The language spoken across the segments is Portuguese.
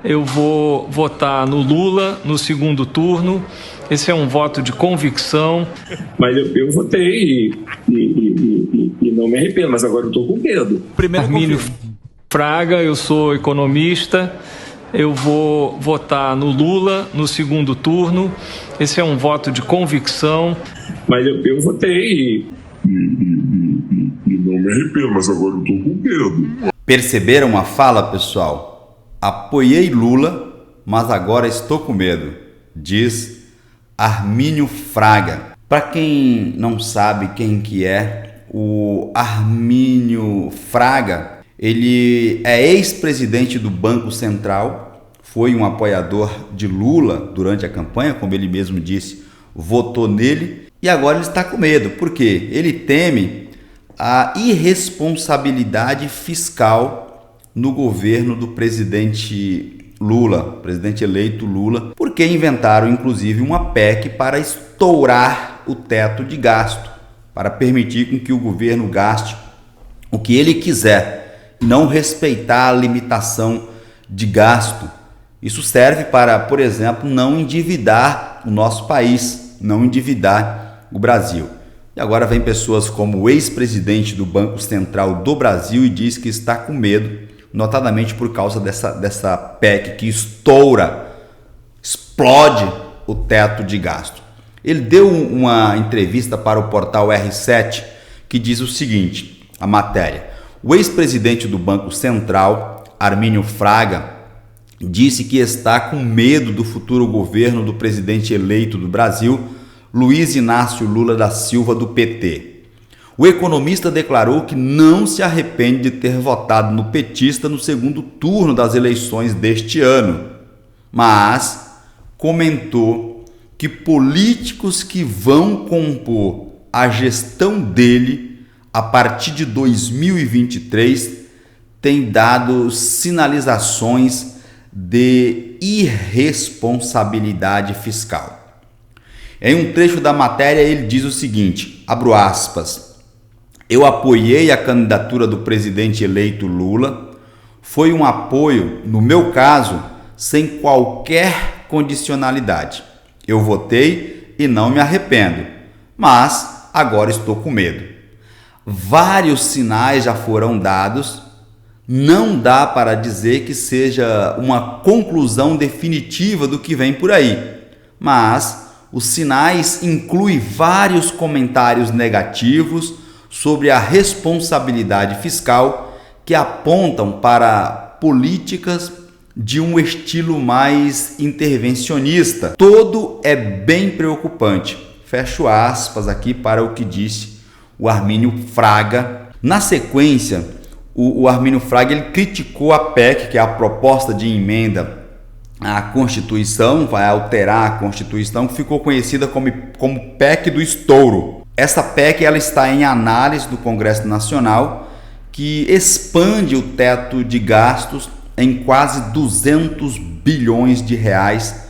eu vou votar no Lula no segundo turno. Esse é um voto de convicção. Mas eu votei e não me arrependo, mas agora eu estou com medo. Armínio Fraga, eu sou economista. Eu vou votar no Lula no segundo turno. Esse é um voto de convicção. Mas eu votei e não me arrependo, mas agora eu estou com medo. Perceberam a fala, pessoal? Apoiei Lula, mas agora estou com medo, diz Armínio Fraga. Para quem não sabe quem que é, o Armínio Fraga, ele é ex-presidente do Banco Central, foi um apoiador de Lula durante a campanha, como ele mesmo disse, votou nele e agora ele está com medo. Por quê? Ele teme a irresponsabilidade fiscal no governo do presidente Lula, presidente eleito Lula, porque inventaram inclusive uma PEC para estourar o teto de gasto, para permitir com que o governo gaste o que ele quiser, não respeitar a limitação de gasto. Isso serve para, por exemplo, não endividar o nosso país, não endividar o Brasil. E agora vem pessoas como o ex-presidente do Banco Central do Brasil e diz que está com medo, notadamente por causa dessa PEC que explode o teto de gasto. Ele deu uma entrevista para o portal R7 que diz o seguinte, a matéria: o ex-presidente do Banco Central, Armínio Fraga, disse que está com medo do futuro governo do presidente eleito do Brasil, Luiz Inácio Lula da Silva, do PT. O economista declarou que não se arrepende de ter votado no petista no segundo turno das eleições deste ano, mas comentou que políticos que vão compor a gestão dele a partir de 2023 têm dado sinalizações de irresponsabilidade fiscal. Em um trecho da matéria ele diz o seguinte, abro aspas: eu apoiei a candidatura do presidente eleito Lula, foi um apoio, no meu caso, sem qualquer condicionalidade. Eu votei e não me arrependo, mas agora estou com medo. Vários sinais já foram dados, não dá para dizer que seja uma conclusão definitiva do que vem por aí, mas os sinais incluem vários comentários negativos sobre a responsabilidade fiscal que apontam para políticas de um estilo mais intervencionista. Todo é bem preocupante. Fecho aspas aqui para o que disse o Armínio Fraga. Na sequência, o Armínio Fraga ele criticou a PEC, que é a proposta de emenda à Constituição, vai alterar a Constituição, que ficou conhecida como PEC do estouro. Essa PEC ela está em análise do Congresso Nacional, que expande o teto de gastos em quase 200 bilhões de reais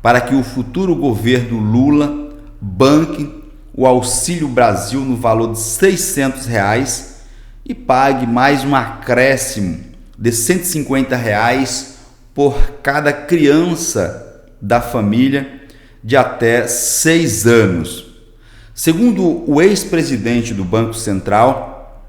para que o futuro governo Lula banque o Auxílio Brasil no valor de R$600 e pague mais um acréscimo de R$150 por cada criança da família de até 6 anos. Segundo o ex-presidente do Banco Central,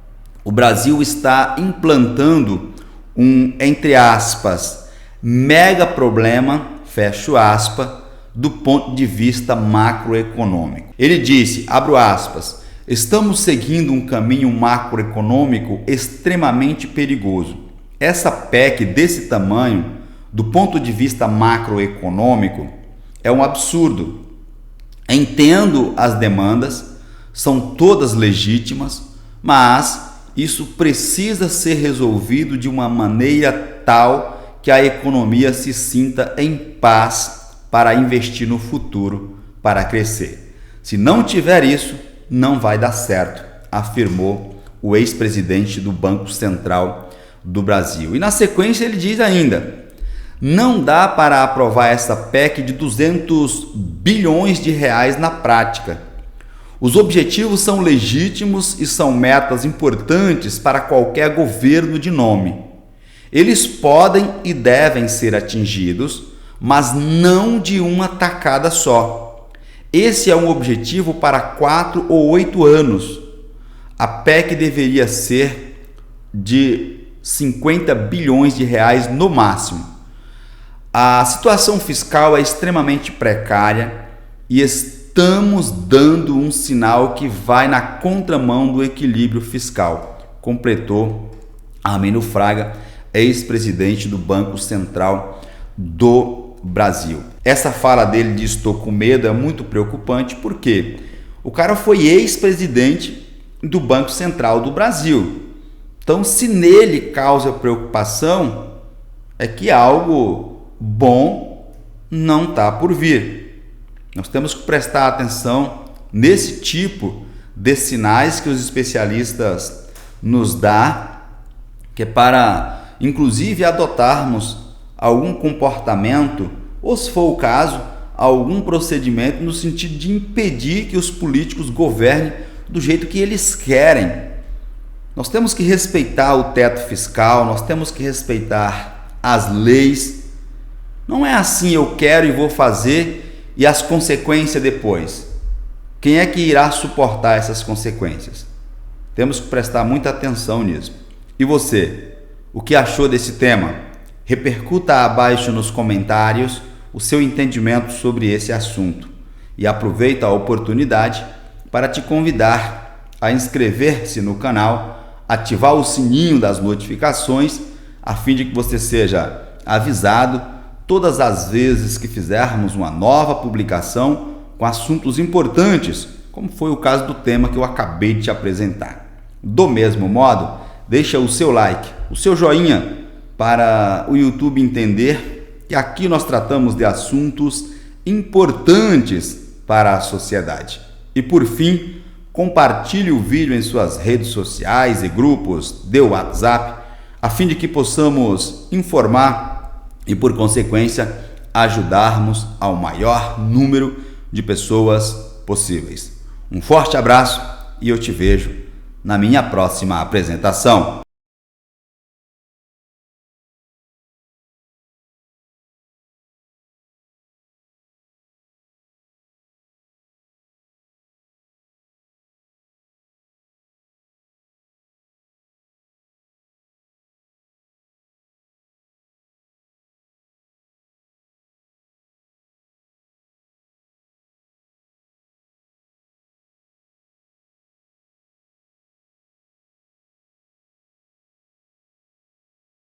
o Brasil está implantando um, entre aspas, mega problema, fecho aspas, do ponto de vista macroeconômico. Ele disse, abro aspas, estamos seguindo um caminho macroeconômico extremamente perigoso. Essa PEC desse tamanho, do ponto de vista macroeconômico, é um absurdo. Entendo as demandas, são todas legítimas, mas isso precisa ser resolvido de uma maneira tal que a economia se sinta em paz para investir no futuro, para crescer. Se não tiver isso, não vai dar certo, afirmou o ex-presidente do Banco Central do Brasil. E na sequência ele diz ainda, não dá para aprovar essa PEC de 200 bilhões de reais na prática. Os objetivos são legítimos e são metas importantes para qualquer governo de nome. Eles podem e devem ser atingidos, mas não de uma tacada só. Esse é um objetivo para 4 ou 8 anos. A PEC deveria ser de 50 bilhões de reais no máximo. A situação fiscal é extremamente precária e estamos dando um sinal que vai na contramão do equilíbrio fiscal, completou Armínio Fraga, ex-presidente do Banco Central do Brasil. Essa fala dele de "estou com medo" é muito preocupante, porque o cara foi ex-presidente do Banco Central do Brasil. Então, se nele causa preocupação, é que algo bom não está por vir. Nós temos que prestar atenção nesse tipo de sinais que os especialistas nos dão, que é para, inclusive, adotarmos algum comportamento, ou se for o caso, algum procedimento no sentido de impedir que os políticos governem do jeito que eles querem. Nós temos que respeitar o teto fiscal, nós temos que respeitar as leis. Não é assim, eu quero e vou fazer, e as consequências depois. Quem é que irá suportar essas consequências? Temos que prestar muita atenção nisso. E você, o que achou desse tema? Repercuta abaixo nos comentários o seu entendimento sobre esse assunto. E aproveita a oportunidade para te convidar a inscrever-se no canal, ativar o sininho das notificações, a fim de que você seja avisado todas as vezes que fizermos uma nova publicação com assuntos importantes, como foi o caso do tema que eu acabei de te apresentar. Do mesmo modo, deixa o seu like, o seu joinha, para o YouTube entender que aqui nós tratamos de assuntos importantes para a sociedade. E por fim, compartilhe o vídeo em suas redes sociais e grupos de WhatsApp, a fim de que possamos informar e, por consequência, ajudarmos ao maior número de pessoas possíveis. Um forte abraço e eu te vejo na minha próxima apresentação.